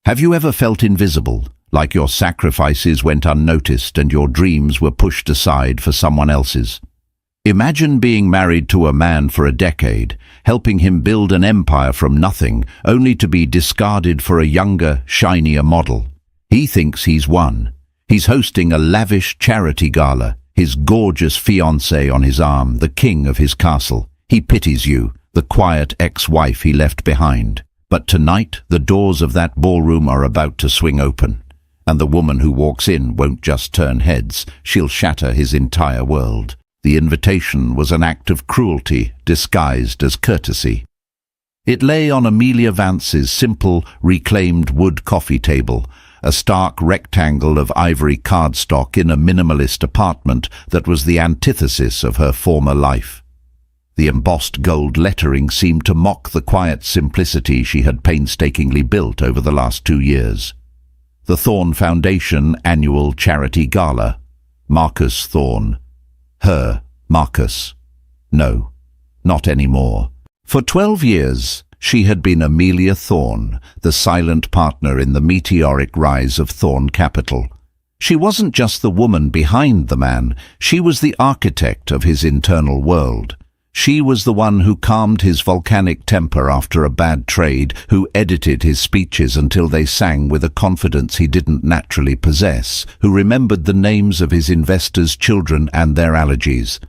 Have you ever felt invisible, like your sacrifices went unnoticed and your dreams were pushed aside for someone else's? Imagine being married to a man for a decade, helping him build an empire from nothing, only to be discarded for a younger, shinier model. He thinks he's won. He's hosting a lavish charity gala, his gorgeous fiancée on his arm, the king of his castle. He pities you, the quiet ex-wife he left behind. But tonight, the doors of that ballroom are about to swing open. And the woman who walks in won't just turn heads, she'll shatter his entire world. The invitation was an act of cruelty disguised as courtesy. It lay on Amelia Vance's simple, reclaimed wood coffee table, a stark rectangle of ivory cardstock in a minimalist apartment that was the antithesis of her former life. The embossed gold lettering seemed to mock the quiet simplicity she had painstakingly built over the last 2 years. The Thorne Foundation Annual Charity Gala. Marcus Thorne. Her, Marcus. No, not anymore. For 12 years, she had been Amelia Thorne, the silent partner in the meteoric rise of Thorne Capital. She wasn't just the woman behind the man, she was the architect of his internal world. She was the one who calmed his volcanic temper after a bad trade, who edited his speeches until they sang with a confidence he didn't naturally possess, who remembered the names of his investors' children and their allergies.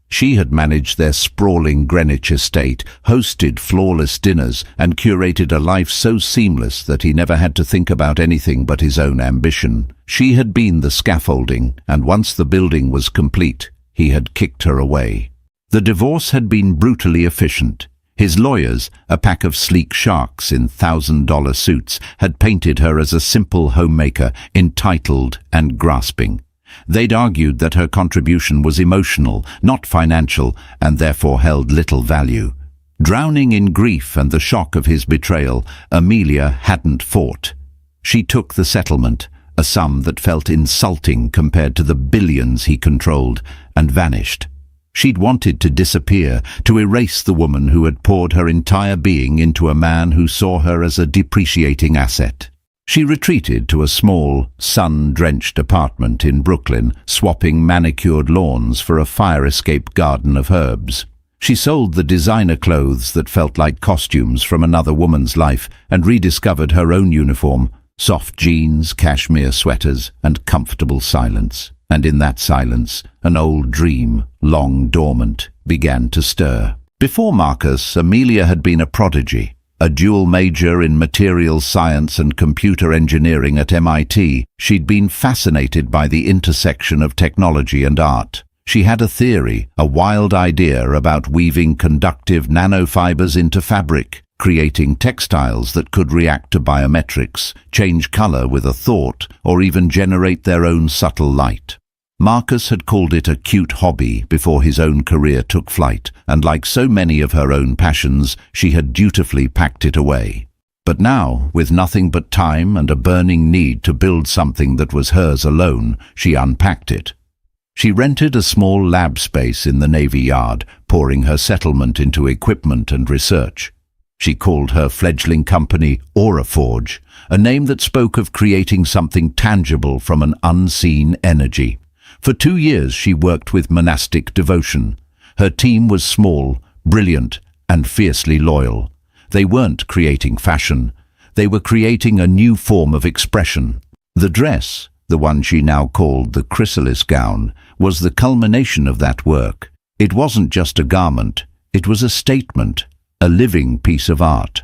She had managed their sprawling Greenwich estate, hosted flawless dinners, and curated a life so seamless that he never had to think about anything but his own ambition. She had been the scaffolding, and once the building was complete, he had kicked her away. The divorce had been brutally efficient. His lawyers, a pack of sleek sharks in $1,000 suits, had painted her as a simple homemaker, entitled and grasping. They'd argued that her contribution was emotional, not financial, and therefore held little value. Drowning in grief and the shock of his betrayal, Amelia hadn't fought. She took the settlement, a sum that felt insulting compared to the billions he controlled, and vanished. She'd wanted to disappear, to erase the woman who had poured her entire being into a man who saw her as a depreciating asset. She retreated to a small, sun-drenched apartment in Brooklyn, swapping manicured lawns for a fire-escape garden of herbs. She sold the designer clothes that felt like costumes from another woman's life and rediscovered her own uniform, soft jeans, cashmere sweaters, and comfortable silence. And in that silence, an old dream, long dormant, began to stir. Before Marcus, Amelia had been a prodigy, a dual major in materials science and computer engineering at MIT. She'd been fascinated by the intersection of technology and art. She had a theory, a wild idea about weaving conductive nanofibers into fabric, creating textiles that could react to biometrics, change color with a thought, or even generate their own subtle light. Marcus had called it a cute hobby before his own career took flight, and like so many of her own passions, she had dutifully packed it away. But now, with nothing but time and a burning need to build something that was hers alone, she unpacked it. She rented a small lab space in the Navy Yard, pouring her settlement into equipment and research. She called her fledgling company AuraForge, a name that spoke of creating something tangible from an unseen energy. For 2 years she worked with monastic devotion. Her team was small, brilliant, and fiercely loyal. They weren't creating fashion. They were creating a new form of expression. The dress, the one she now called the chrysalis gown, was the culmination of that work. It wasn't just a garment, it was a statement, a living piece of art.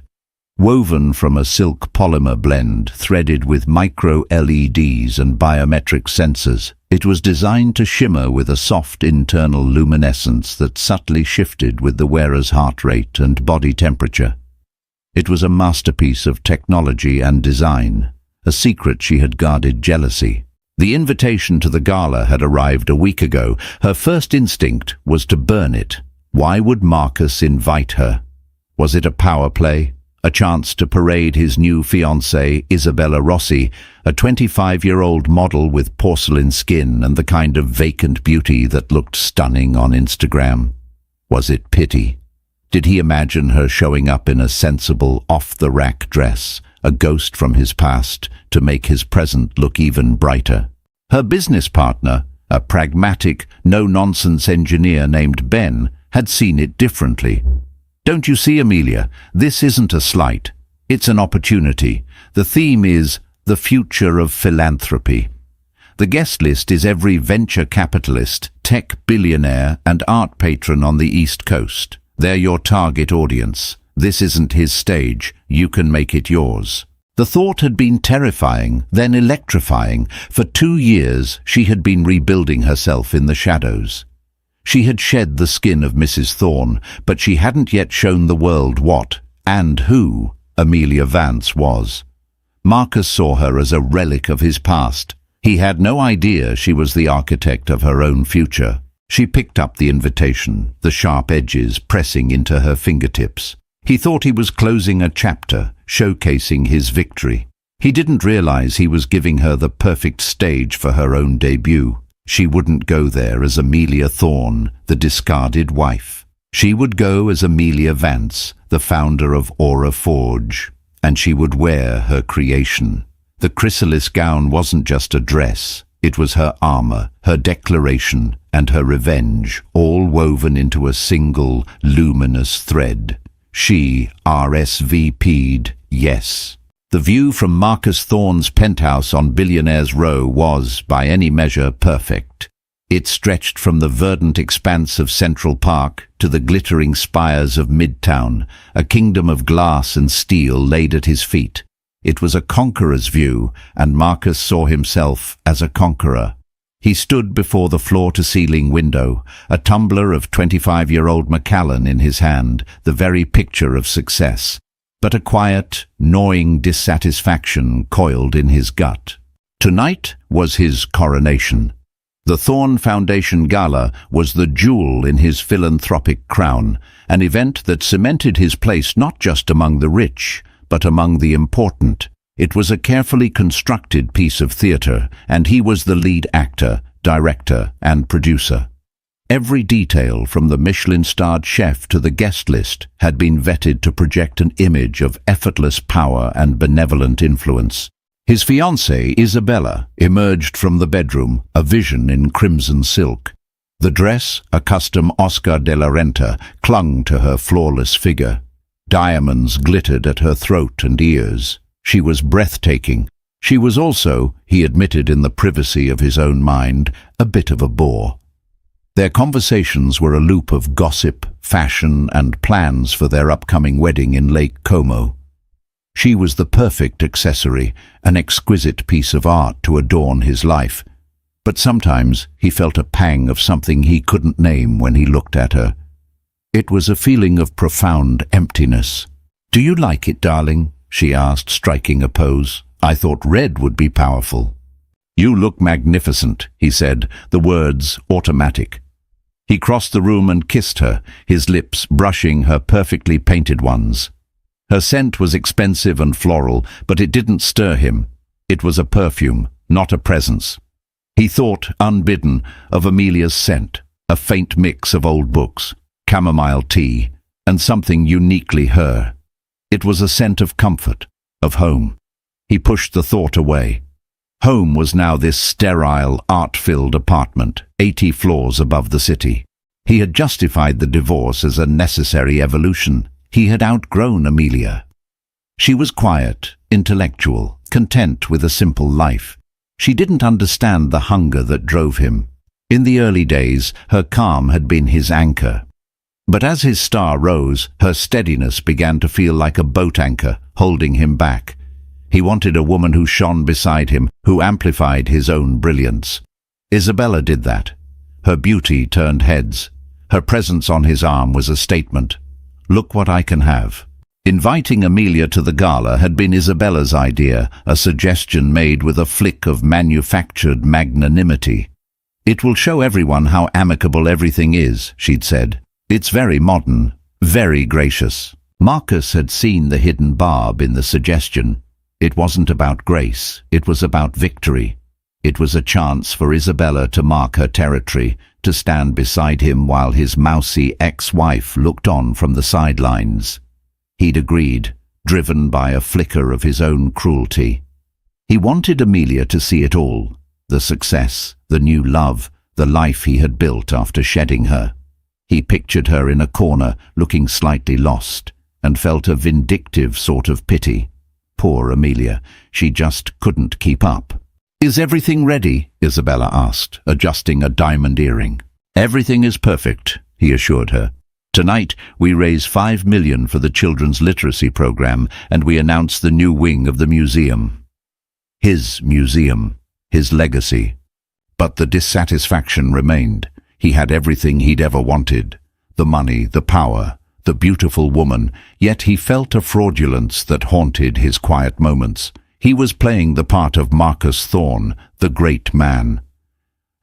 Woven from a silk polymer blend threaded with micro-LEDs and biometric sensors, it was designed to shimmer with a soft internal luminescence that subtly shifted with the wearer's heart rate and body temperature. It was a masterpiece of technology and design, a secret she had guarded jealously. The invitation to the gala had arrived a week ago. Her first instinct was to burn it. Why would Marcus invite her? Was it a power play? A chance to parade his new fiancée, Isabella Rossi, a 25-year-old model with porcelain skin and the kind of vacant beauty that looked stunning on Instagram? Was it pity? Did he imagine her showing up in a sensible, off-the-rack dress, a ghost from his past, to make his present look even brighter. Her business partner, a pragmatic, no-nonsense engineer named Ben, had seen it differently. "Don't you see, Amelia? This isn't a slight. It's an opportunity. The theme is the future of philanthropy. The guest list is every venture capitalist, tech billionaire and art patron on the East Coast. They're your target audience. This isn't his stage. You can make it yours." The thought had been terrifying, then electrifying. For 2 years she had been rebuilding herself in the shadows. She had shed the skin of Mrs. Thorne, but she hadn't yet shown the world what, and who, Amelia Vance was. Marcus saw her as a relic of his past. He had no idea she was the architect of her own future. She picked up the invitation, the sharp edges pressing into her fingertips. He thought he was closing a chapter, showcasing his victory. He didn't realize he was giving her the perfect stage for her own debut. She wouldn't go there as Amelia Thorne, the discarded wife. She would go as Amelia Vance, the founder of Aura Forge, and she would wear her creation. The chrysalis gown wasn't just a dress. It was her armor, her declaration, and her revenge, all woven into a single, luminous thread. She RSVP'd yes. The view from Marcus Thorne's penthouse on Billionaires Row was, by any measure, perfect. It stretched from the verdant expanse of Central Park to the glittering spires of Midtown, a kingdom of glass and steel laid at his feet. It was a conqueror's view, and Marcus saw himself as a conqueror. He stood before the floor-to-ceiling window, a tumbler of 25-year-old Macallan in his hand, the very picture of success. But a quiet, gnawing dissatisfaction coiled in his gut. Tonight was his coronation. The Thorne Foundation Gala was the jewel in his philanthropic crown, an event that cemented his place not just among the rich, but among the important. It was a carefully constructed piece of theatre, and he was the lead actor, director, and producer. Every detail, from the Michelin-starred chef to the guest list, had been vetted to project an image of effortless power and benevolent influence. His fiancée, Isabella, emerged from the bedroom, a vision in crimson silk. The dress, a custom Oscar de la Renta, clung to her flawless figure. Diamonds glittered at her throat and ears. She was breathtaking. She was also, he admitted in the privacy of his own mind, a bit of a bore. Their conversations were a loop of gossip, fashion, and plans for their upcoming wedding in Lake Como. She was the perfect accessory, an exquisite piece of art to adorn his life. But sometimes he felt a pang of something he couldn't name when he looked at her. It was a feeling of profound emptiness. "Do you like it, darling?" she asked, striking a pose. "I thought red would be powerful." "You look magnificent," he said, the words automatic. He crossed the room and kissed her, his lips brushing her perfectly painted ones. Her scent was expensive and floral, but it didn't stir him. It was a perfume, not a presence. He thought, unbidden, of Amelia's scent, a faint mix of old books, chamomile tea, and something uniquely her. It was a scent of comfort, of home. He pushed the thought away. Home was now this sterile, art-filled apartment, 80 floors above the city. He had justified the divorce as a necessary evolution. He had outgrown Amelia. She was quiet, intellectual, content with a simple life. She didn't understand the hunger that drove him. In the early days, her calm had been his anchor. But as his star rose, her steadiness began to feel like a boat anchor, holding him back. He wanted a woman who shone beside him, who amplified his own brilliance. Isabella did that. Her beauty turned heads. Her presence on his arm was a statement. "Look what I can have." Inviting Amelia to the gala had been Isabella's idea, a suggestion made with a flick of manufactured magnanimity. "It will show everyone how amicable everything is," she'd said. "It's very modern, very gracious." Marcus had seen the hidden barb in the suggestion. It wasn't about grace, it was about victory. It was a chance for Isabella to mark her territory, to stand beside him while his mousy ex-wife looked on from the sidelines. He'd agreed, driven by a flicker of his own cruelty. He wanted Amelia to see it all, the success, the new love, the life he had built after shedding her. He pictured her in a corner, looking slightly lost, and felt a vindictive sort of pity. Poor Amelia, she just couldn't keep up. "Is everything ready?" Isabella asked, adjusting a diamond earring. "Everything is perfect," he assured her. "Tonight, we raise 5 million for the children's literacy program, and we announce the new wing of the museum. His museum, his legacy." But the dissatisfaction remained. He had everything he'd ever wanted: the money, the power, the beautiful woman, yet he felt a fraudulence that haunted his quiet moments. He was playing the part of Marcus Thorne, the great man.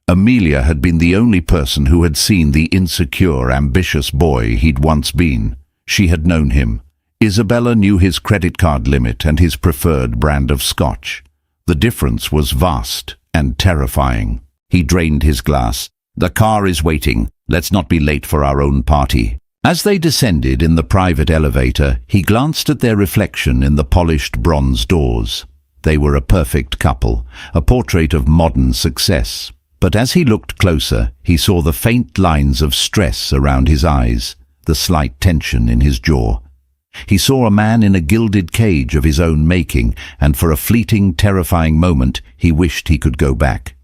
Amelia had been the only person who had seen the insecure, ambitious boy he'd once been. She had known him. Isabella knew his credit card limit and his preferred brand of scotch. The difference was vast and terrifying. He drained his glass. "The car is waiting. Let's not be late for our own party." As they descended in the private elevator, he glanced at their reflection in the polished bronze doors. They were a perfect couple, a portrait of modern success. But as he looked closer, he saw the faint lines of stress around his eyes, the slight tension in his jaw. He saw a man in a gilded cage of his own making, and for a fleeting, terrifying moment, he wished he could go back.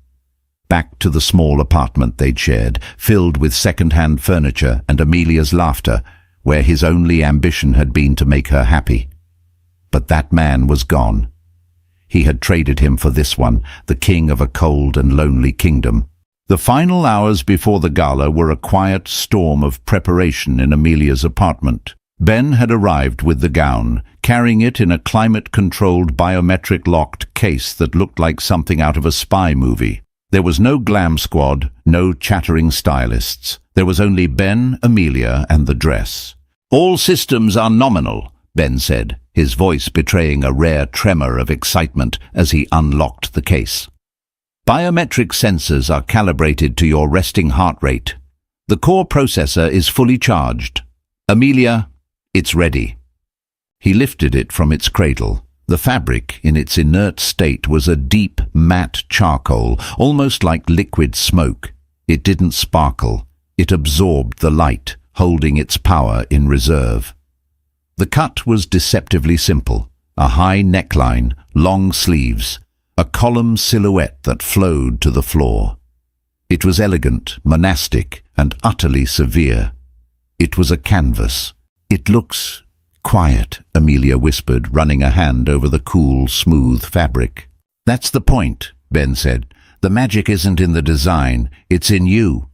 Back to the small apartment they'd shared, filled with second-hand furniture and Amelia's laughter, where his only ambition had been to make her happy. But that man was gone. He had traded him for this one, the king of a cold and lonely kingdom. The final hours before the gala were a quiet storm of preparation in Amelia's apartment. Ben had arrived with the gown, carrying it in a climate-controlled, biometric-locked case that looked like something out of a spy movie. There was no glam squad, no chattering stylists. There was only Ben, Amelia, and the dress. "All systems are nominal," Ben said, his voice betraying a rare tremor of excitement as he unlocked the case. "Biometric sensors are calibrated to your resting heart rate. The core processor is fully charged. Amelia, it's ready." He lifted it from its cradle. The fabric, in its inert state, was a deep, matte charcoal, almost like liquid smoke. It didn't sparkle. It absorbed the light, holding its power in reserve. The cut was deceptively simple: a high neckline, long sleeves, a column silhouette that flowed to the floor. It was elegant, monastic, and utterly severe. It was a canvas. "It looks quiet," Amelia whispered, running a hand over the cool, smooth fabric. "That's the point," Ben said. "The magic isn't in the design, it's in you."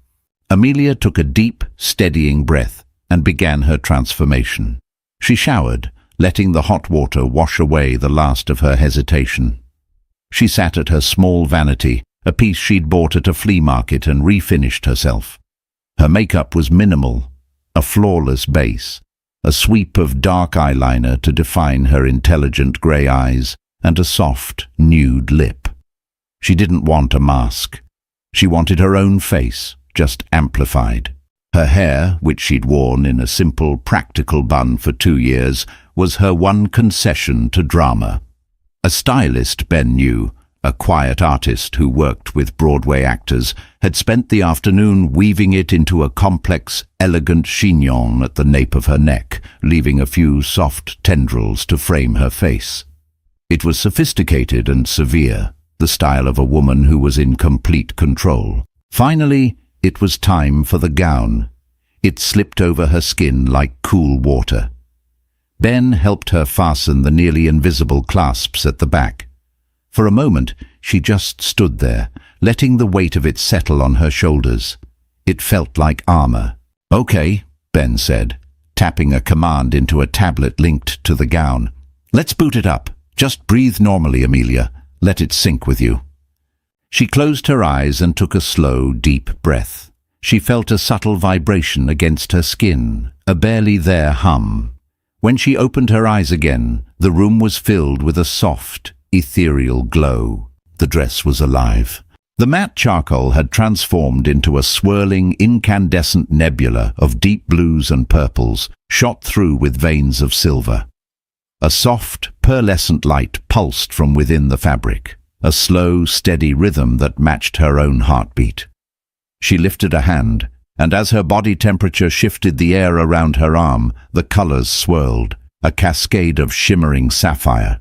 Amelia took a deep, steadying breath and began her transformation. She showered, letting the hot water wash away the last of her hesitation. She sat at her small vanity, a piece she'd bought at a flea market, and refinished herself. Her makeup was minimal, a flawless base, a sweep of dark eyeliner to define her intelligent grey eyes, and a soft, nude lip. She didn't want a mask. She wanted her own face, just amplified. Her hair, which she'd worn in a simple, practical bun for 2 years, was her one concession to drama. A stylist, Ben knew, a quiet artist who worked with Broadway actors, had spent the afternoon weaving it into a complex, elegant chignon at the nape of her neck, leaving a few soft tendrils to frame her face. It was sophisticated and severe, the style of a woman who was in complete control. Finally, it was time for the gown. It slipped over her skin like cool water. Ben helped her fasten the nearly invisible clasps at the back. For a moment, she just stood there, letting the weight of it settle on her shoulders. It felt like armor. "Okay," Ben said, tapping a command into a tablet linked to the gown. "Let's boot it up. Just breathe normally, Amelia. Let it sink with you." She closed her eyes and took a slow, deep breath. She felt a subtle vibration against her skin, a barely there hum. When she opened her eyes again, the room was filled with a soft, ethereal glow. The dress was alive. The matte charcoal had transformed into a swirling, incandescent nebula of deep blues and purples, shot through with veins of silver. A soft, pearlescent light pulsed from within the fabric, a slow, steady rhythm that matched her own heartbeat. She lifted a hand, and as her body temperature shifted the air around her arm, the colors swirled, a cascade of shimmering sapphire.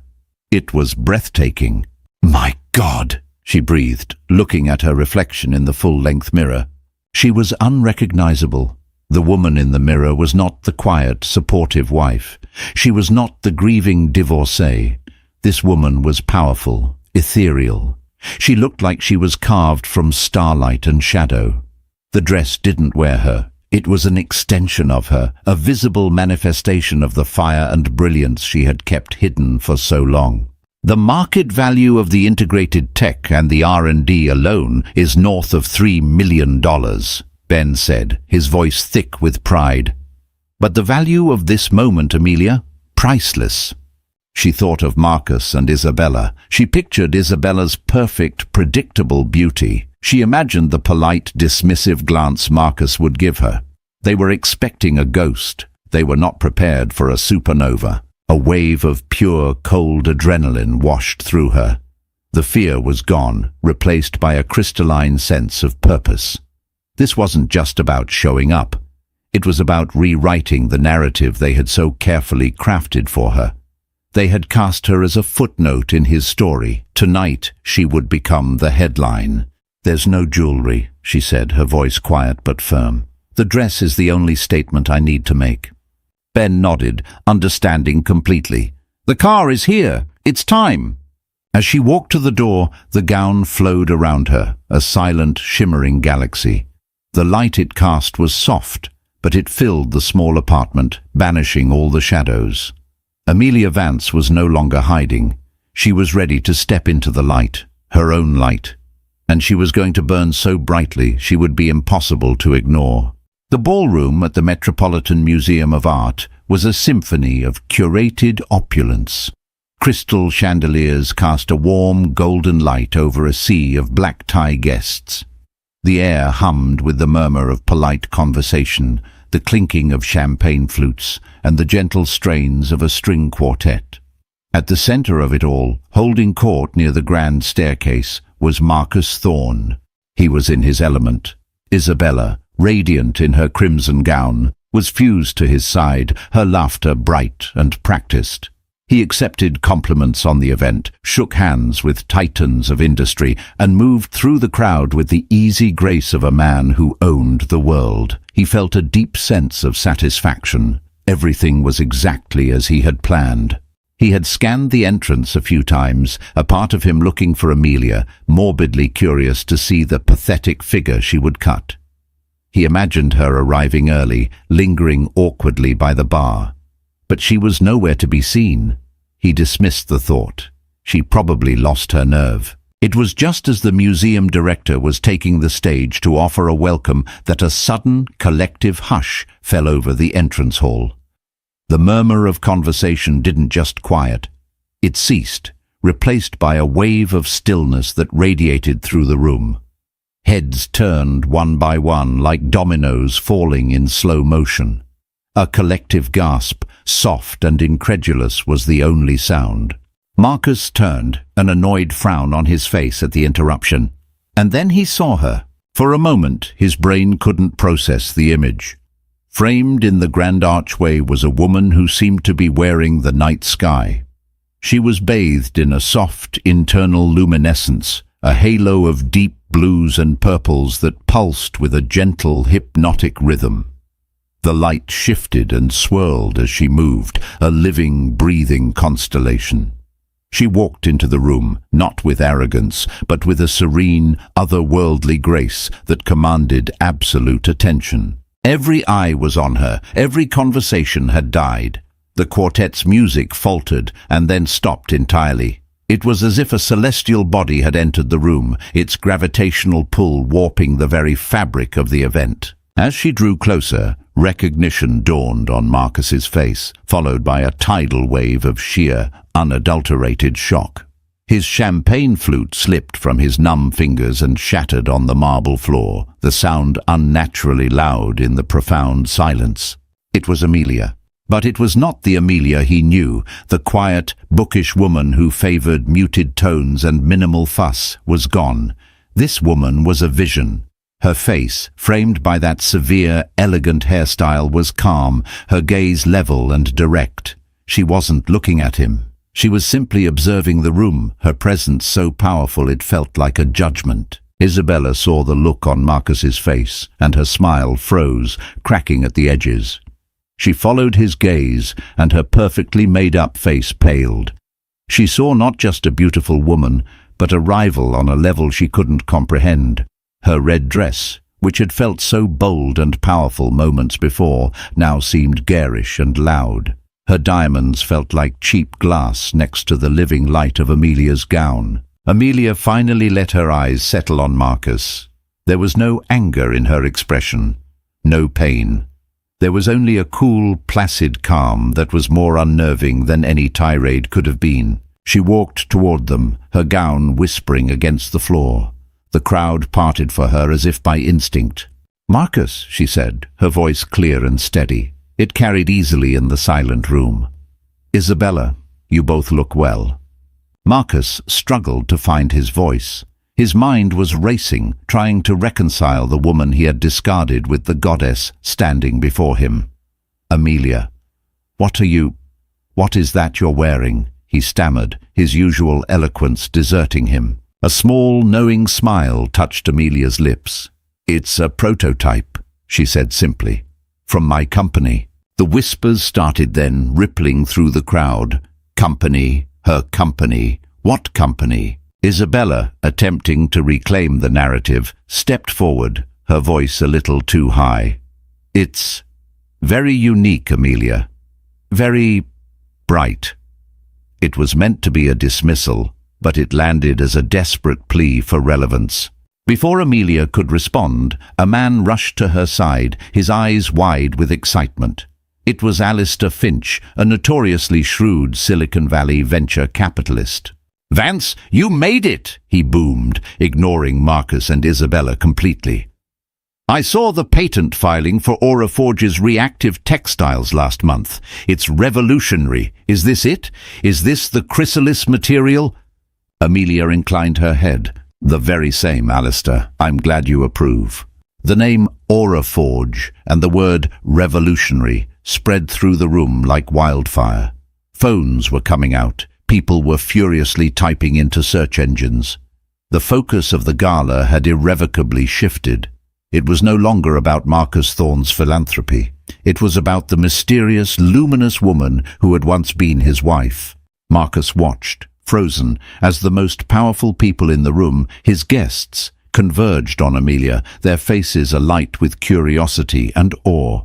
It was breathtaking. "My God!" she breathed, looking at her reflection in the full-length mirror. She was unrecognizable. The woman in the mirror was not the quiet, supportive wife. She was not the grieving divorcee. This woman was powerful, ethereal. She looked like she was carved from starlight and shadow. The dress didn't wear her. It was an extension of her, a visible manifestation of the fire and brilliance she had kept hidden for so long. "The market value of the integrated tech and the R&D alone is north of $3 million, Ben said, his voice thick with pride. "But the value of this moment, Amelia? Priceless." She thought of Marcus and Isabella. She pictured Isabella's perfect, predictable beauty. She imagined the polite, dismissive glance Marcus would give her. They were expecting a ghost. They were not prepared for a supernova. A wave of pure, cold adrenaline washed through her. The fear was gone, replaced by a crystalline sense of purpose. This wasn't just about showing up. It was about rewriting the narrative they had so carefully crafted for her. They had cast her as a footnote in his story. Tonight, she would become the headline. "There's no jewelry," she said, her voice quiet but firm. "The dress is the only statement I need to make." Ben nodded, understanding completely. "The car is here. It's time." As she walked to the door, the gown flowed around her, a silent, shimmering galaxy. The light it cast was soft, but it filled the small apartment, banishing all the shadows. Amelia Vance was no longer hiding. She was ready to step into the light, her own light, and she was going to burn so brightly she would be impossible to ignore. The ballroom at the Metropolitan Museum of Art was a symphony of curated opulence. Crystal chandeliers cast a warm, golden light over a sea of black-tie guests. The air hummed with the murmur of polite conversation, the clinking of champagne flutes, and the gentle strains of a string quartet. At the center of it all, holding court near the grand staircase, was Marcus Thorne. He was in his element. Isabella, radiant in her crimson gown, was fused to his side, her laughter bright and practiced. He accepted compliments on the event, shook hands with titans of industry, and moved through the crowd with the easy grace of a man who owned the world. He felt a deep sense of satisfaction. Everything was exactly as he had planned. He had scanned the entrance a few times, a part of him looking for Amelia, morbidly curious to see the pathetic figure she would cut. He imagined her arriving early, lingering awkwardly by the bar. But she was nowhere to be seen. He dismissed the thought. She probably lost her nerve. It was just as the museum director was taking the stage to offer a welcome that a sudden, collective hush fell over the entrance hall. The murmur of conversation didn't just quiet. It ceased, replaced by a wave of stillness that radiated through the room. Heads turned one by one like dominoes falling in slow motion. A collective gasp, soft and incredulous, was the only sound. Marcus turned, an annoyed frown on his face at the interruption. And then he saw her. For a moment, his brain couldn't process the image. Framed in the grand archway was a woman who seemed to be wearing the night sky. She was bathed in a soft, internal luminescence, a halo of deep blues and purples that pulsed with a gentle, hypnotic rhythm. The light shifted and swirled as she moved, a living, breathing constellation. She walked into the room, not with arrogance, but with a serene, otherworldly grace that commanded absolute attention. Every eye was on her, every conversation had died. The quartet's music faltered and then stopped entirely. It was as if a celestial body had entered the room, its gravitational pull warping the very fabric of the event. As she drew closer, recognition dawned on Marcus's face, followed by a tidal wave of sheer, unadulterated shock. His champagne flute slipped from his numb fingers and shattered on the marble floor, the sound unnaturally loud in the profound silence. It was Amelia. But it was not the Amelia he knew. The quiet, bookish woman who favored muted tones and minimal fuss was gone. This woman was a vision. Her face, framed by that severe, elegant hairstyle, was calm, her gaze level and direct. She wasn't looking at him. She was simply observing the room, her presence so powerful it felt like a judgment. Isabella saw the look on Marcus's face, and her smile froze, cracking at the edges. She followed his gaze, and her perfectly made-up face paled. She saw not just a beautiful woman, but a rival on a level she couldn't comprehend. Her red dress, which had felt so bold and powerful moments before, now seemed garish and loud. Her diamonds felt like cheap glass next to the living light of Amelia's gown. Amelia finally let her eyes settle on Marcus. There was no anger in her expression, no pain. There was only a cool, placid calm that was more unnerving than any tirade could have been. She walked toward them, her gown whispering against the floor. The crowd parted for her as if by instinct. "Marcus," she said, her voice clear and steady. It carried easily in the silent room. "Isabella, you both look well." Marcus struggled to find his voice. His mind was racing, trying to reconcile the woman he had discarded with the goddess standing before him. "Amelia, what is that you're wearing?" he stammered, his usual eloquence deserting him. A small, knowing smile touched Amelia's lips. "It's a prototype," she said simply. "From my company." The whispers started then, rippling through the crowd. Company, her company, what company? Isabella, attempting to reclaim the narrative, stepped forward, her voice a little too high. "It's very unique, Amelia. Very bright." It was meant to be a dismissal, but it landed as a desperate plea for relevance. Before Amelia could respond, a man rushed to her side, his eyes wide with excitement. It was Alistair Finch, a notoriously shrewd Silicon Valley venture capitalist. "Vance, you made it!" he boomed, ignoring Marcus and Isabella completely. "I saw the patent filing for Aura Forge's reactive textiles last month. It's revolutionary. Is this it? Is this the chrysalis material?" Amelia inclined her head. "The very same, Alistair. I'm glad you approve." The name Aura Forge and the word revolutionary spread through the room like wildfire. Phones were coming out. People were furiously typing into search engines. The focus of the gala had irrevocably shifted. It was no longer about Marcus Thorne's philanthropy. It was about the mysterious, luminous woman who had once been his wife. Marcus watched, frozen, as the most powerful people in the room, his guests, converged on Amelia, their faces alight with curiosity and awe.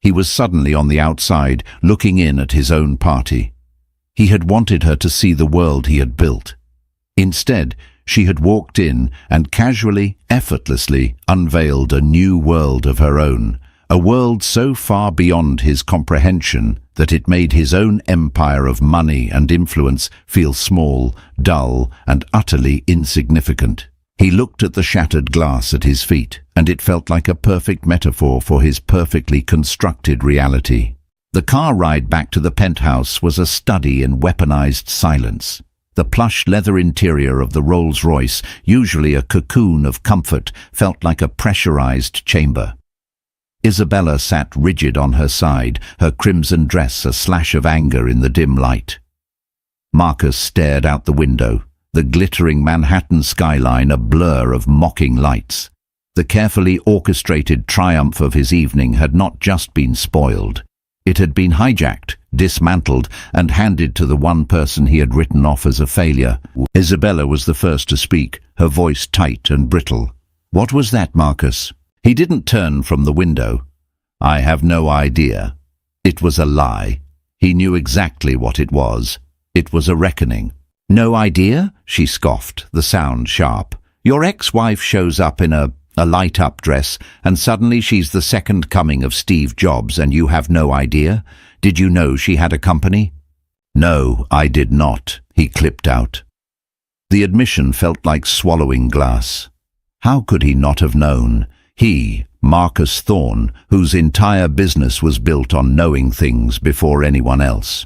He was suddenly on the outside, looking in at his own party. He had wanted her to see the world he had built. Instead, she had walked in and casually, effortlessly unveiled a new world of her own, a world so far beyond his comprehension that it made his own empire of money and influence feel small, dull, and utterly insignificant. He looked at the shattered glass at his feet, and it felt like a perfect metaphor for his perfectly constructed reality. The car ride back to the penthouse was a study in weaponized silence. The plush leather interior of the Rolls-Royce, usually a cocoon of comfort, felt like a pressurized chamber. Isabella sat rigid on her side, her crimson dress a slash of anger in the dim light. Marcus stared out the window, the glittering Manhattan skyline a blur of mocking lights. The carefully orchestrated triumph of his evening had not just been spoiled. It had been hijacked, dismantled, and handed to the one person he had written off as a failure. Isabella was the first to speak, her voice tight and brittle. "What was that, Marcus?" He didn't turn from the window. "I have no idea." It was a lie. He knew exactly what it was. It was a reckoning. "No idea?" she scoffed, the sound sharp. "Your ex-wife shows up in a light-up dress, and suddenly she's the second coming of Steve Jobs, and you have no idea? Did you know she had a company?" "No, I did not," he clipped out. The admission felt like swallowing glass. How could he not have known? He, Marcus Thorne, whose entire business was built on knowing things before anyone else.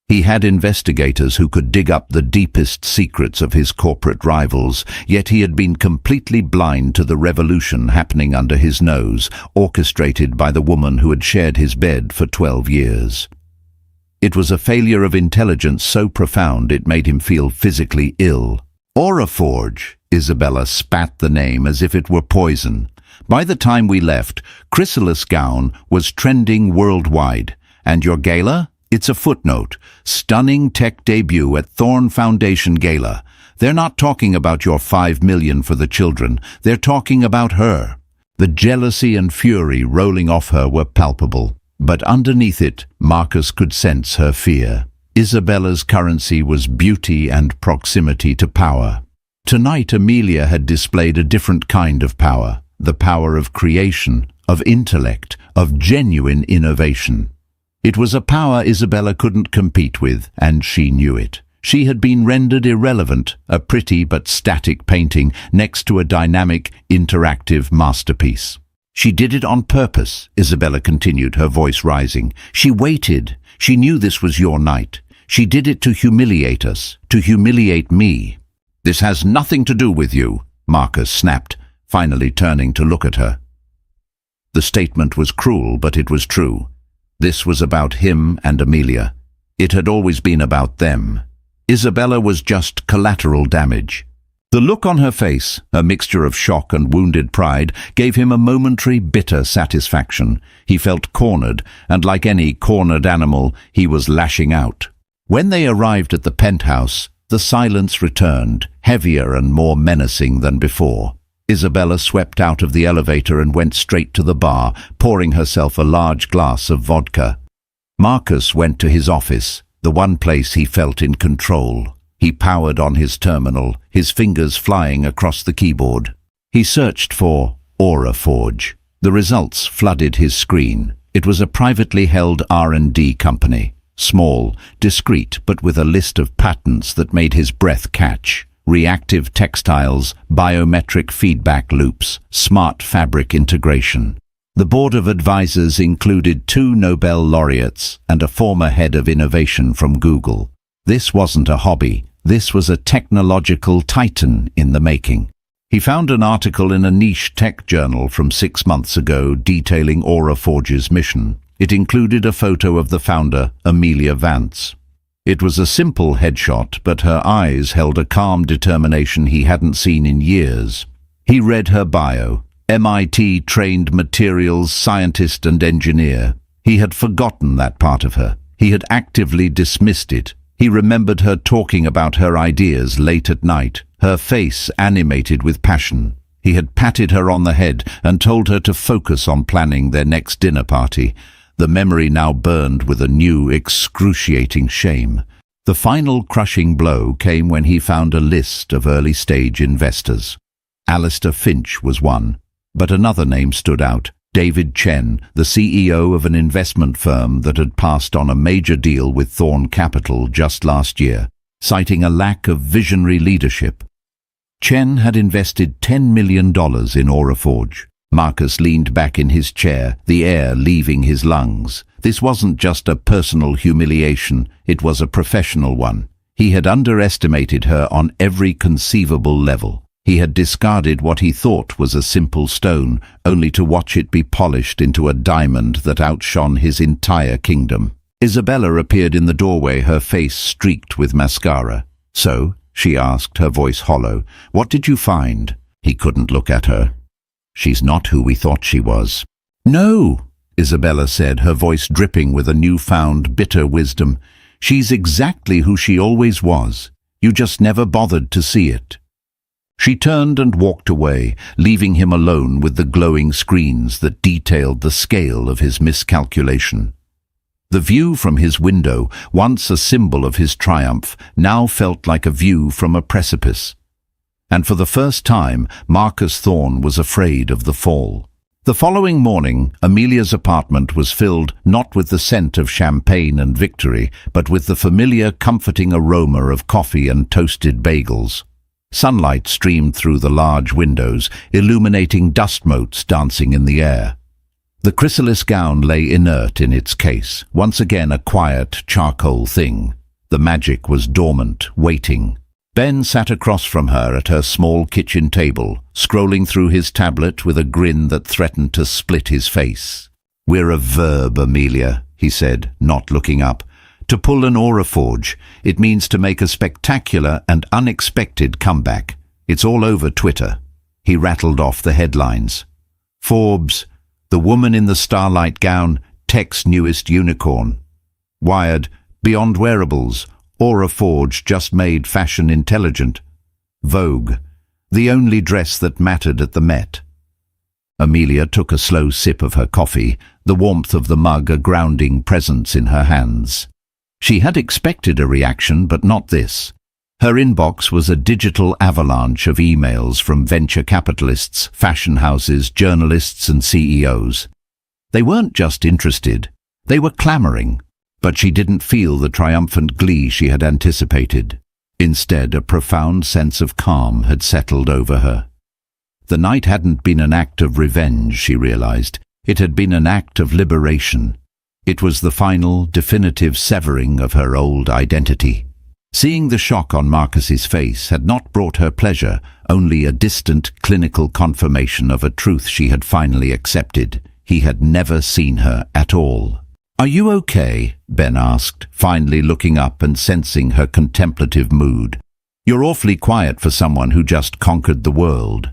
He had investigators who could dig up the deepest secrets of his corporate rivals, yet he had been completely blind to the revolution happening under his nose, orchestrated by the woman who had shared his bed for 12 years. It was a failure of intelligence so profound it made him feel physically ill. Aura Forge. Isabella spat the name as if it were poison. By the time we left, Chrysalis Gown was trending worldwide. And your gala? It's a footnote. Stunning tech debut at Thorne Foundation Gala. They're not talking about your 5 million for the children. They're talking about her. The jealousy and fury rolling off her were palpable. But underneath it, Marcus could sense her fear. Isabella's currency was beauty and proximity to power. Tonight, Amelia had displayed a different kind of power. The power of creation, of intellect, of genuine innovation. It was a power Isabella couldn't compete with, and she knew it. She had been rendered irrelevant, a pretty but static painting next to a dynamic, interactive masterpiece. She did it on purpose, Isabella continued, her voice rising. She waited. She knew this was your night. She did it to humiliate us, to humiliate me. This has nothing to do with you, Marcus snapped, finally turning to look at her. The statement was cruel, but it was true. This was about him and Amelia. It had always been about them. Isabella was just collateral damage. The look on her face, a mixture of shock and wounded pride, gave him a momentary bitter satisfaction. He felt cornered, and like any cornered animal, he was lashing out. When they arrived at the penthouse, the silence returned, heavier and more menacing than before. Isabella swept out of the elevator and went straight to the bar, pouring herself a large glass of vodka. Marcus went to his office, the one place he felt in control. He powered on his terminal, his fingers flying across the keyboard. He searched for Aura Forge. The results flooded his screen. It was a privately held R&D company. Small, discreet, but with a list of patents that made his breath catch. Reactive textiles, biometric feedback loops, smart fabric integration. The board of advisors included 2 Nobel laureates and a former head of innovation from Google. This wasn't a hobby. This was a technological titan in the making. He found an article in a niche tech journal from 6 months ago detailing Aura Forge's mission. It included a photo of the founder, Amelia Vance. It was a simple headshot, but her eyes held a calm determination he hadn't seen in years. He read her bio, MIT-trained materials scientist and engineer. He had forgotten that part of her. He had actively dismissed it. He remembered her talking about her ideas late at night, her face animated with passion. He had patted her on the head and told her to focus on planning their next dinner party. The memory now burned with a new, excruciating shame. The final crushing blow came when he found a list of early-stage investors. Alistair Finch was one, but another name stood out. David Chen, the CEO of an investment firm that had passed on a major deal with Thorne Capital just last year, citing a lack of visionary leadership. Chen had invested $10 million in Aura Forge. Marcus leaned back in his chair, the air leaving his lungs. This wasn't just a personal humiliation, it was a professional one. He had underestimated her on every conceivable level. He had discarded what he thought was a simple stone, only to watch it be polished into a diamond that outshone his entire kingdom. Isabella appeared in the doorway, her face streaked with mascara. "So?" she asked, her voice hollow. "What did you find?" He couldn't look at her. "She's not who we thought she was." "No," Isabella said, her voice dripping with a newfound bitter wisdom. "She's exactly who she always was. You just never bothered to see it." She turned and walked away, leaving him alone with the glowing screens that detailed the scale of his miscalculation. The view from his window, once a symbol of his triumph, now felt like a view from a precipice. And for the first time, Marcus Thorne was afraid of the fall. The following morning, Amelia's apartment was filled not with the scent of champagne and victory, but with the familiar, comforting aroma of coffee and toasted bagels. Sunlight streamed through the large windows, illuminating dust motes dancing in the air. The chrysalis gown lay inert in its case, once again a quiet, charcoal thing. The magic was dormant, waiting. Ben sat across from her at her small kitchen table, scrolling through his tablet with a grin that threatened to split his face. "We're a verb, Amelia," he said, not looking up. "To pull an aura forge, it means to make a spectacular and unexpected comeback. It's all over Twitter." He rattled off the headlines. Forbes, "The woman in the starlight gown, tech's newest unicorn." Wired, "Beyond wearables, Aura Forge just made fashion intelligent." Vogue, "The only dress that mattered at the Met." Amelia took a slow sip of her coffee, the warmth of the mug a grounding presence in her hands. She had expected a reaction, but not this. Her inbox was a digital avalanche of emails from venture capitalists, fashion houses, journalists and CEOs. They weren't just interested, they were clamoring. But she didn't feel the triumphant glee she had anticipated. Instead, a profound sense of calm had settled over her. The night hadn't been an act of revenge, she realized. It had been an act of liberation. It was the final, definitive severing of her old identity. Seeing the shock on Marcus's face had not brought her pleasure, only a distant, clinical confirmation of a truth she had finally accepted. He had never seen her at all. "Are you okay?" Ben asked, finally looking up and sensing her contemplative mood. "You're awfully quiet for someone who just conquered the world."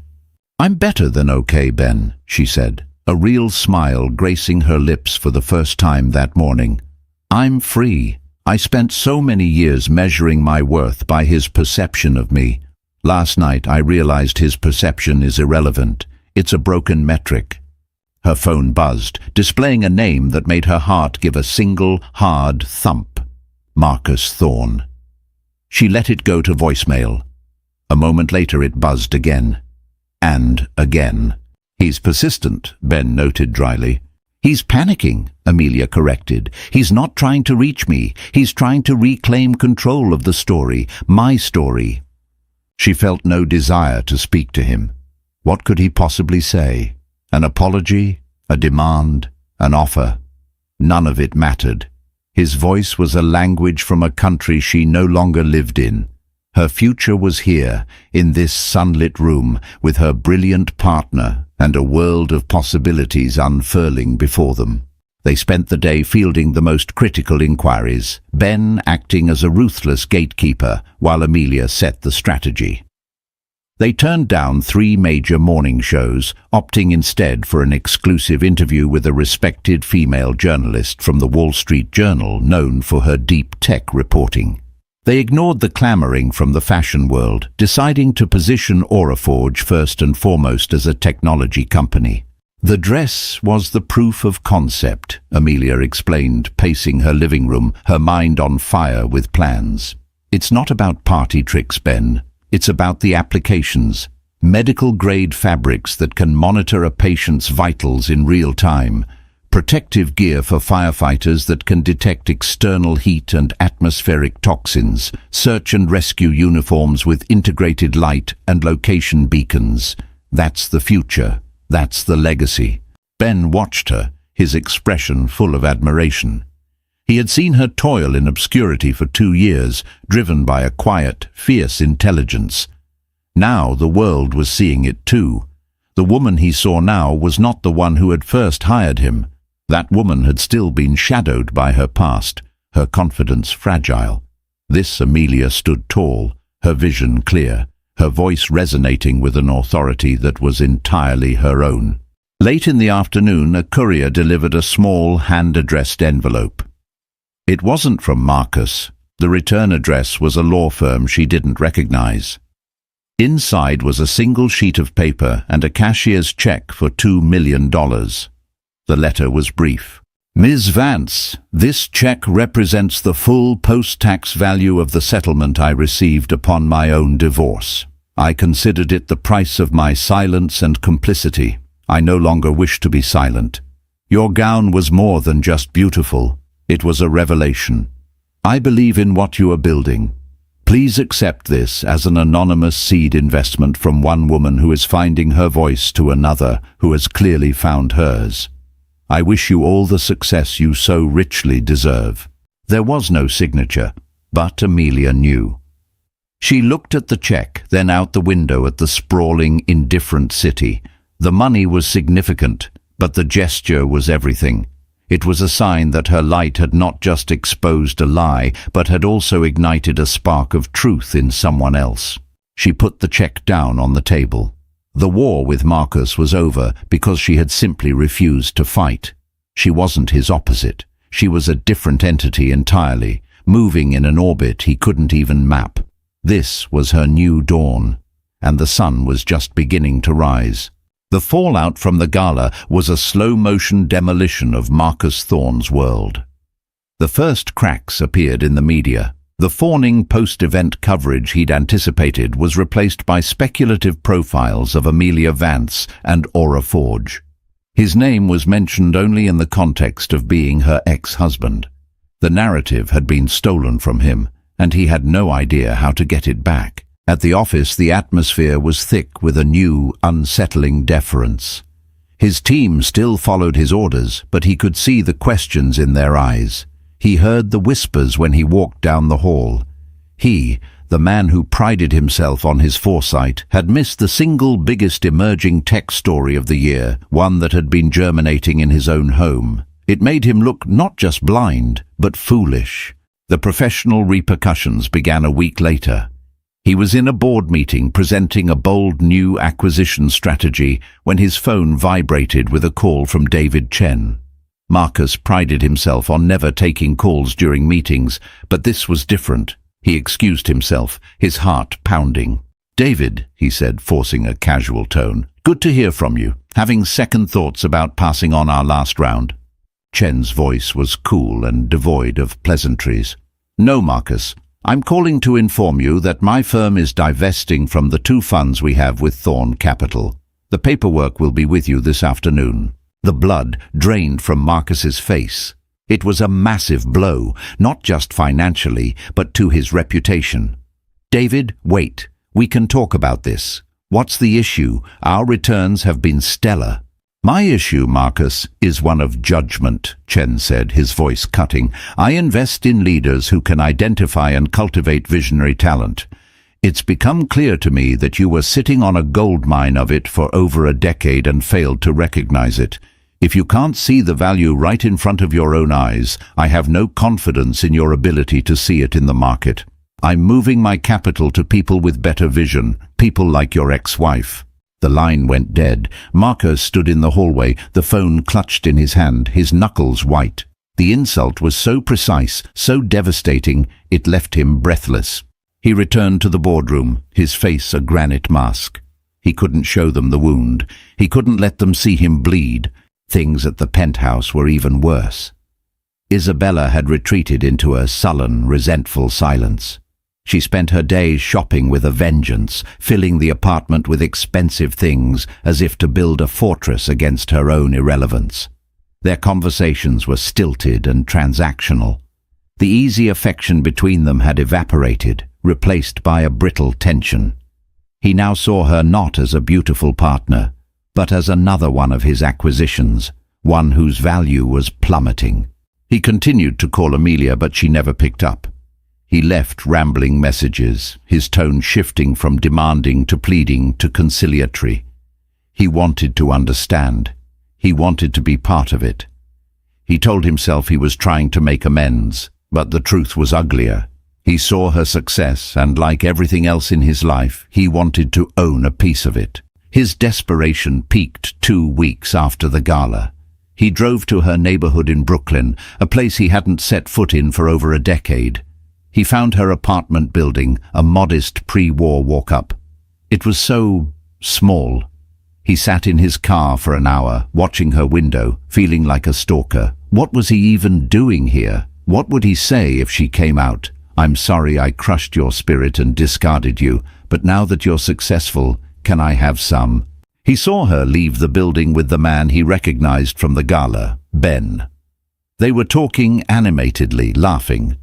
"I'm better than okay, Ben," she said, a real smile gracing her lips for the first time that morning. "I'm free. I spent so many years measuring my worth by his perception of me. Last night I realized his perception is irrelevant. It's a broken metric." Her phone buzzed, displaying a name that made her heart give a single, hard thump. Marcus Thorne. She let it go to voicemail. A moment later it buzzed again. And again. "He's persistent," Ben noted dryly. "He's panicking," Amelia corrected. "He's not trying to reach me. He's trying to reclaim control of the story, my story." She felt no desire to speak to him. What could he possibly say? An apology, a demand, an offer. None of it mattered. His voice was a language from a country she no longer lived in. Her future was here, in this sunlit room, with her brilliant partner and a world of possibilities unfurling before them. They spent the day fielding the most critical inquiries, Ben acting as a ruthless gatekeeper while Amelia set the strategy. They turned down 3 major morning shows, opting instead for an exclusive interview with a respected female journalist from the Wall Street Journal known for her deep tech reporting. They ignored the clamoring from the fashion world, deciding to position Auraforge first and foremost as a technology company. "The dress was the proof of concept," Amelia explained, pacing her living room, her mind on fire with plans. "It's not about party tricks, Ben. It's about the applications. Medical-grade fabrics that can monitor a patient's vitals in real time. Protective gear for firefighters that can detect external heat and atmospheric toxins. Search and rescue uniforms with integrated light and location beacons. That's the future. That's the legacy." Ben watched her, his expression full of admiration. He had seen her toil in obscurity for 2 years, driven by a quiet, fierce intelligence. Now the world was seeing it too. The woman he saw now was not the one who had first hired him. That woman had still been shadowed by her past, her confidence fragile. This Amelia stood tall, her vision clear, her voice resonating with an authority that was entirely her own. Late in the afternoon, a courier delivered a small, hand-addressed envelope. It wasn't from Marcus. The return address was a law firm she didn't recognize. Inside was a single sheet of paper and a cashier's check for $2 million. The letter was brief. "Ms. Vance, this check represents the full post-tax value of the settlement I received upon my own divorce. I considered it the price of my silence and complicity. I no longer wish to be silent. Your gown was more than just beautiful. It was a revelation. I believe in what you are building. Please accept this as an anonymous seed investment from one woman who is finding her voice to another who has clearly found hers. I wish you all the success you so richly deserve." There was no signature, but Amelia knew. She looked at the check, then out the window at the sprawling, indifferent city. The money was significant, but the gesture was everything. It was a sign that her light had not just exposed a lie, but had also ignited a spark of truth in someone else. She put the check down on the table. The war with Marcus was over because she had simply refused to fight. She wasn't his opposite. She was a different entity entirely, moving in an orbit he couldn't even map. This was her new dawn, and the sun was just beginning to rise. The fallout from the gala was a slow-motion demolition of Marcus Thorne's world. The first cracks appeared in the media. The fawning post-event coverage he'd anticipated was replaced by speculative profiles of Amelia Vance and Aura Forge. His name was mentioned only in the context of being her ex-husband. The narrative had been stolen from him, and he had no idea how to get it back. At the office, the atmosphere was thick with a new, unsettling deference. His team still followed his orders, but he could see the questions in their eyes. He heard the whispers when he walked down the hall. He, the man who prided himself on his foresight, had missed the single biggest emerging tech story of the year, one that had been germinating in his own home. It made him look not just blind, but foolish. The professional repercussions began a week later. He was in a board meeting presenting a bold new acquisition strategy when his phone vibrated with a call from David Chen. Marcus prided himself on never taking calls during meetings, but this was different. He excused himself, his heart pounding. "David," he said, forcing a casual tone, "good to hear from you. Having second thoughts about passing on our last round?" Chen's voice was cool and devoid of pleasantries. "No, Marcus. I'm calling to inform you that my firm is divesting from the 2 funds we have with Thorne Capital. The paperwork will be with you this afternoon." The blood drained from Marcus's face. It was a massive blow, not just financially, but to his reputation. "David, wait. We can talk about this. What's the issue? Our returns have been stellar." "My issue, Marcus, is one of judgment," Chen said, his voice cutting. "I invest in leaders who can identify and cultivate visionary talent. It's become clear to me that you were sitting on a goldmine of it for over a decade and failed to recognize it. If you can't see the value right in front of your own eyes, I have no confidence in your ability to see it in the market. I'm moving my capital to people with better vision, people like your ex-wife." The line went dead. Marcus stood in the hallway, the phone clutched in his hand, his knuckles white. The insult was so precise, so devastating, it left him breathless. He returned to the boardroom, his face a granite mask. He couldn't show them the wound. He couldn't let them see him bleed. Things at the penthouse were even worse. Isabella had retreated into a sullen, resentful silence. She spent her days shopping with a vengeance, filling the apartment with expensive things as if to build a fortress against her own irrelevance. Their conversations were stilted and transactional. The easy affection between them had evaporated, replaced by a brittle tension. He now saw her not as a beautiful partner, but as another one of his acquisitions, one whose value was plummeting. He continued to call Amelia, but she never picked up. He left rambling messages, his tone shifting from demanding to pleading to conciliatory. He wanted to understand. He wanted to be part of it. He told himself he was trying to make amends, but the truth was uglier. He saw her success, and like everything else in his life, he wanted to own a piece of it. His desperation peaked 2 weeks after the gala. He drove to her neighborhood in Brooklyn, a place he hadn't set foot in for over a decade. He found her apartment building, a modest pre-war walk-up. It was so small. He sat in his car for an hour, watching her window, feeling like a stalker. What was he even doing here? What would he say if she came out? "I'm sorry I crushed your spirit and discarded you, but now that you're successful, can I have some?" He saw her leave the building with the man he recognized from the gala, Ben. They were talking animatedly, laughing.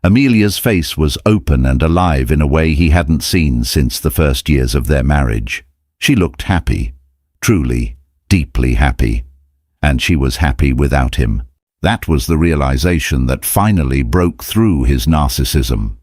Amelia's face was open and alive in a way he hadn't seen since the first years of their marriage. She looked happy, truly, deeply happy. And she was happy without him. That was the realization that finally broke through his narcissism.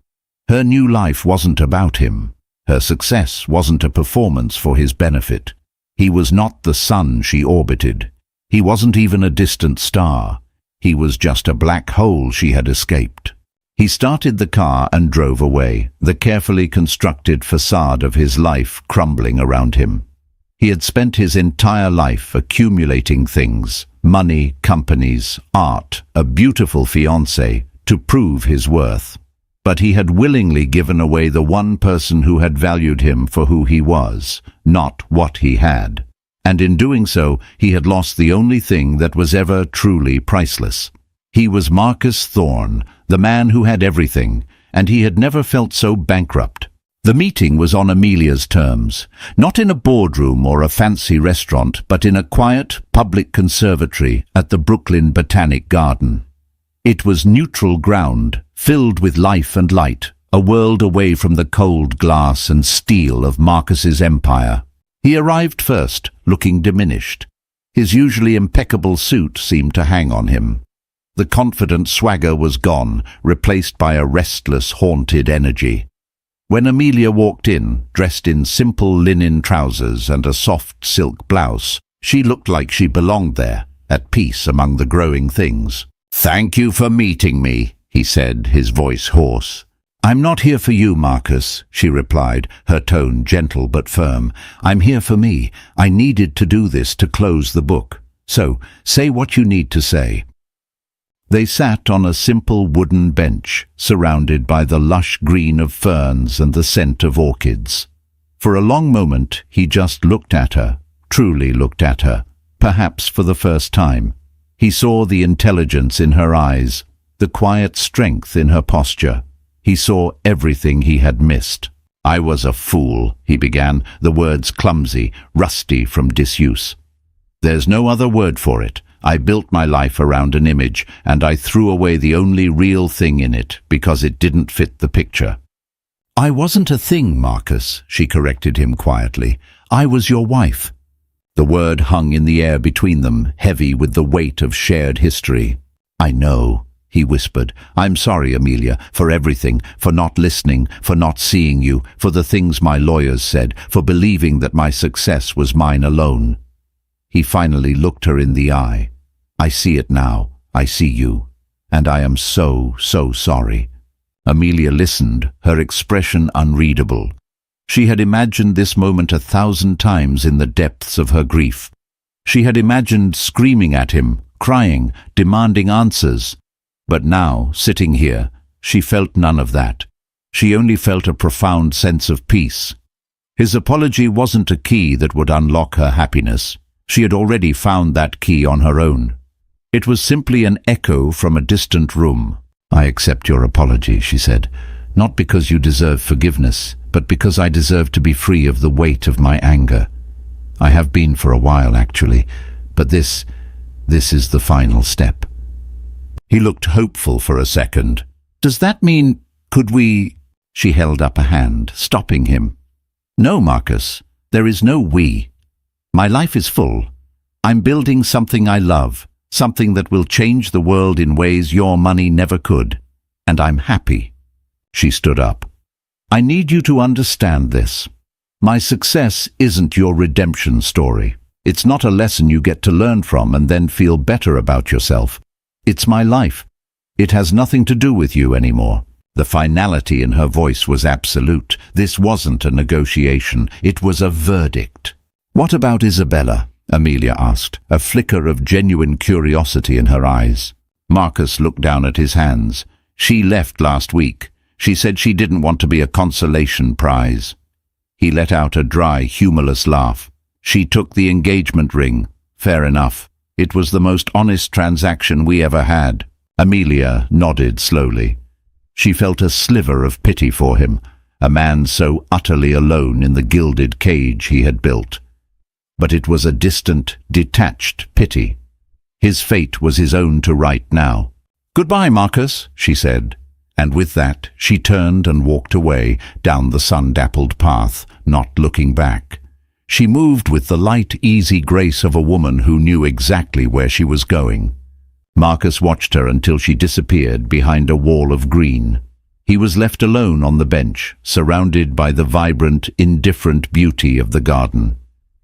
Her new life wasn't about him. Her success wasn't a performance for his benefit. He was not the sun she orbited. He wasn't even a distant star. He was just a black hole she had escaped. He started the car and drove away, the carefully constructed facade of his life crumbling around him. He had spent his entire life accumulating things, money, companies, art, a beautiful fiancée, to prove his worth. But he had willingly given away the one person who had valued him for who he was, not what he had. And in doing so, he had lost the only thing that was ever truly priceless. He was Marcus Thorne, the man who had everything, and he had never felt so bankrupt. The meeting was on Amelia's terms, not in a boardroom or a fancy restaurant, but in a quiet, public conservatory at the Brooklyn Botanic Garden. It was neutral ground, filled with life and light, a world away from the cold glass and steel of Marcus's empire. He arrived first, looking diminished. His usually impeccable suit seemed to hang on him. The confident swagger was gone, replaced by a restless, haunted energy. When Amelia walked in, dressed in simple linen trousers and a soft silk blouse, she looked like she belonged there, at peace among the growing things. "Thank you for meeting me," he said, his voice hoarse. "I'm not here for you, Marcus," she replied, her tone gentle but firm. "I'm here for me. I needed to do this to close the book. So, say what you need to say." They sat on a simple wooden bench, surrounded by the lush green of ferns and the scent of orchids. For a long moment he just looked at her, truly looked at her, perhaps for the first time. He saw the intelligence in her eyes, the quiet strength in her posture. He saw everything he had missed. "I was a fool," he began, the words clumsy, rusty from disuse. "There's no other word for it. I built my life around an image, and I threw away the only real thing in it because it didn't fit the picture." "I wasn't a thing, Marcus," she corrected him quietly. "I was your wife." The word hung in the air between them, heavy with the weight of shared history. "I know," he whispered. "I'm sorry, Amelia, for everything, for not listening, for not seeing you, for the things my lawyers said, for believing that my success was mine alone." He finally looked her in the eye. "I see it now. I see you. And I am so, so sorry." Amelia listened, her expression unreadable. She had imagined this moment 1,000 times in the depths of her grief. She had imagined screaming at him, crying, demanding answers. But now, sitting here, she felt none of that. She only felt a profound sense of peace. His apology wasn't a key that would unlock her happiness. She had already found that key on her own. It was simply an echo from a distant room. "I accept your apology," she said, "not because you deserve forgiveness, but because I deserve to be free of the weight of my anger. I have been for a while, actually, but this is the final step." He looked hopeful for a second. "Does that mean, could we—" She held up a hand, stopping him. "No, Marcus, there is no we. My life is full. I'm building something I love, something that will change the world in ways your money never could. And I'm happy." She stood up. "I need you to understand this. My success isn't your redemption story. It's not a lesson you get to learn from and then feel better about yourself. It's my life. It has nothing to do with you anymore." The finality in her voice was absolute. This wasn't a negotiation. It was a verdict. "What about Isabella?" Amelia asked, a flicker of genuine curiosity in her eyes. Marcus looked down at his hands. "She left last week. She said she didn't want to be a consolation prize." He let out a dry, humorless laugh. "She took the engagement ring. Fair enough. It was the most honest transaction we ever had." Amelia nodded slowly. She felt a sliver of pity for him, a man so utterly alone in the gilded cage he had built. But it was a distant, detached pity. His fate was his own to write now. "Goodbye, Marcus," she said. And with that, she turned and walked away down the sun-dappled path, not looking back. She moved with the light, easy grace of a woman who knew exactly where she was going. Marcus watched her until she disappeared behind a wall of green. He was left alone on the bench, surrounded by the vibrant, indifferent beauty of the garden.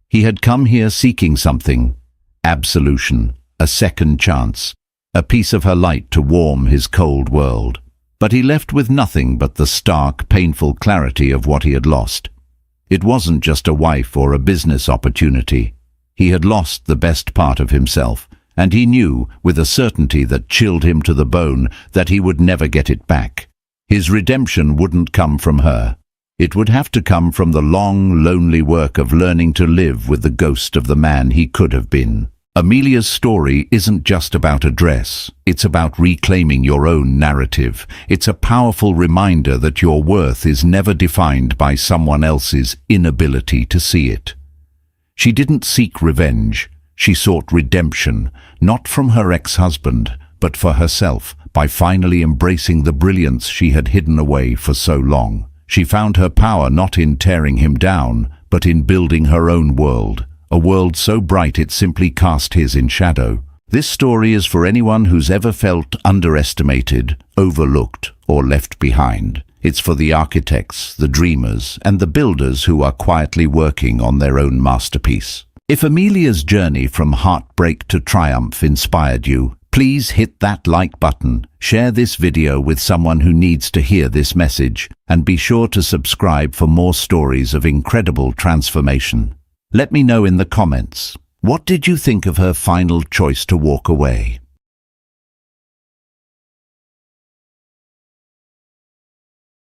He had come here seeking something: absolution, a second chance, a piece of her light to warm his cold world. But he left with nothing but the stark, painful clarity of what he had lost. It wasn't just a wife or a business opportunity. He had lost the best part of himself, and he knew, with a certainty that chilled him to the bone, that he would never get it back. His redemption wouldn't come from her. It would have to come from the long, lonely work of learning to live with the ghost of the man he could have been. Amelia's story isn't just about a dress. It's about reclaiming your own narrative. It's a powerful reminder that your worth is never defined by someone else's inability to see it. She didn't seek revenge. She sought redemption, not from her ex-husband, but for herself, by finally embracing the brilliance she had hidden away for so long. She found her power not in tearing him down, but in building her own world. A world so bright it simply cast his in shadow. This story is for anyone who's ever felt underestimated, overlooked, or left behind. It's for the architects, the dreamers, and the builders who are quietly working on their own masterpiece. If Amelia's journey from heartbreak to triumph inspired you, please hit that like button, share this video with someone who needs to hear this message, and be sure to subscribe for more stories of incredible transformation. Let me know in the comments, what did you think of her final choice to walk away?